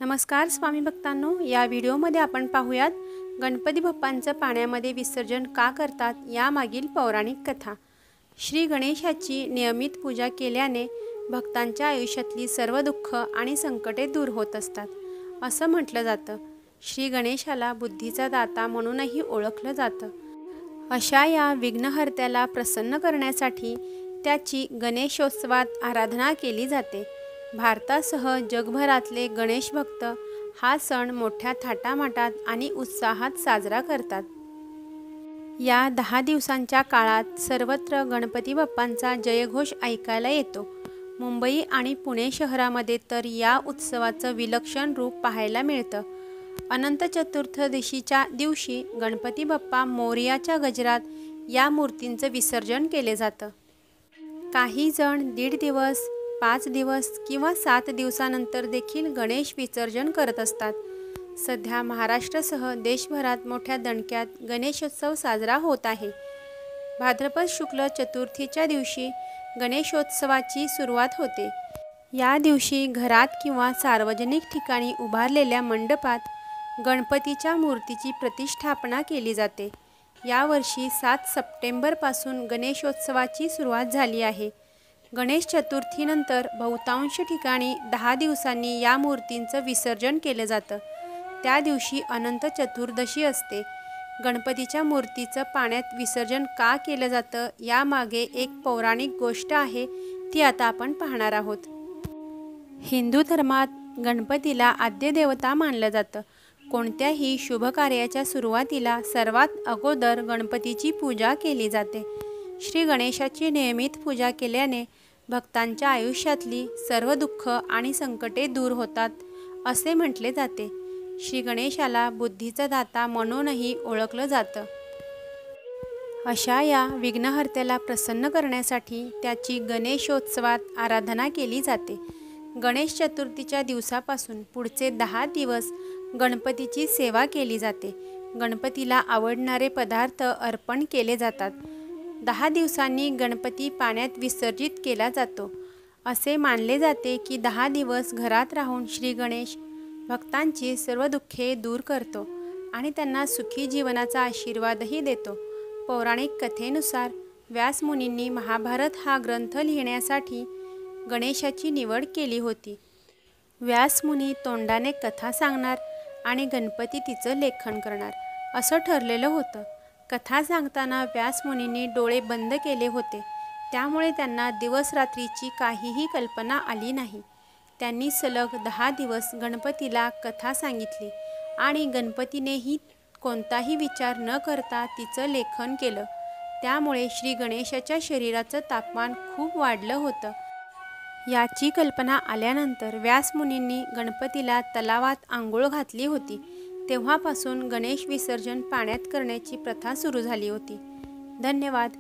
नमस्कार स्वामी भक्तांनो, या व्हिडिओमध्ये आपण पाहूयात गणपती बाप्पांचं पाण्यामध्ये विसर्जन का करतात यामागील पौराणिक कथा। श्री गणेशाची नियमित पूजा केल्याने भक्तांच्या आयुष्यातली सर्व दुःख आणि संकटे दूर होत असतात असं म्हटलं जातं। श्री गणेशाला बुद्धीचा दाता म्हणूनही ओळखलं जातं। अशा या विघ्नहर्त्याला प्रसन्न करण्यासाठी त्याची गणेशोत्सवात आराधना केली जाते। भारतासह जगभरातले गणेश भक्त हा सण मोठ्या थाटामाटात आणि उत्साहात साजरा करतात। या 10 दिवसांच्या काळात सर्वत्र गणपती बाप्पांचा जयघोष ऐकायला येतो। मुंबई आणि पुणे शहरामध्ये तर या उत्सवाचं विलक्षण रूप पाहायला मिळतं। अनंत चतुर्दशीच्या दिवशी गणपती बाप्पा मोरयाच्या गजरात या मूर्तींचं विसर्जन केले जातं। काही जण 1.5 दिवस, 5 दिवस किंवा 7 दिवसानंतर देखील गणेश विसर्जन करत असतात। सध्या महाराष्ट्रासह देशभरात मोठ्या दणक्यात गणेशोत्सव साजरा होत आहे। भाद्रपद शुक्ल चतुर्थीच्या दिवशी गणेशोत्सवाची सुरुवात होते। या दिवशी घरात किंवा सार्वजनिक ठिकाणी उभारलेल्या मंडपात गणपतीच्या मूर्तीची प्रतिष्ठापना केली जाते। यावर्षी 7 सप्टेंबरपासून गणेशोत्सवाची सुरुवात झाली आहे। गणेश चतुर्थीनंतर बहुतांश ठिकाणी 10 दिवसांनी या मूर्तींचं विसर्जन केलं जातं। त्या दिवशी अनंत चतुर्दशी असते। गणपतीच्या मूर्तीचं पाण्यात विसर्जन का केलं जातं यामागे एक पौराणिक गोष्ट आहे, ती आता आपण पाहणार आहोत। हिंदू धर्मात गणपतीला आद्य देवता मानलं जातं। कोणत्याही शुभ कार्याच्या सुरुवातीला सर्वात अगोदर गणपतीची पूजा केली जाते। श्री गणेशाची नियमित पूजा केल्याने भक्तांच्या आयुष्यातली सर्व दुःख आणि संकटे दूर होतात असे म्हटले जाते। श्री गणेशाला बुद्धीचा दाता म्हणूनही ओळखलं जातं। अशा या विघ्नहर्त्याला प्रसन्न करण्यासाठी त्याची गणेशोत्सवात आराधना केली जाते। गणेश चतुर्थीच्या दिवसापासून पुढचे 10 दिवस गणपतीची सेवा केली जाते। गणपतीला आवडणारे पदार्थ अर्पण केले जातात। 10 दिवसांनी गणपती पाण्यात विसर्जित केला जातो। असे मानले जाते की 10 दिवस घरात राहून श्री गणेश भक्तांची सर्व दुःखे दूर करतो आणि त्यांना सुखी जीवनाचा आशीर्वादही देतो। पौराणिक कथेनुसार व्यास मुनींनी महाभारत हा ग्रंथ लिहिण्यासाठी गणेशाची निवड केली होती। व्यास मुनी तोंडाने कथा सांगणार आणि गणपती तिचं लेखन करणार असं ठरलेलं होतं। कथा सांगताना व्यास मुनींनी डोळे बंद केले होते, त्यामुळे त्यांना दिवस रात्रीची काहीही कल्पना आली नाही। त्यांनी सलग 10 दिवस गणपतीला कथा सांगितली आणि गणपतीनेही कोणताही विचार न करता तिचं लेखन केलं। त्यामुळे श्री गणेशाच्या शरीराचं तापमान खूप वाढलं होतं। याची कल्पना आल्यानंतर व्यास मुनींनी गणपतीला तलावात आंघोळ घातली होती। तेव्हापासून गणेश विसर्जन पाण्यात करण्याची प्रथा सुरू झाली होती। धन्यवाद।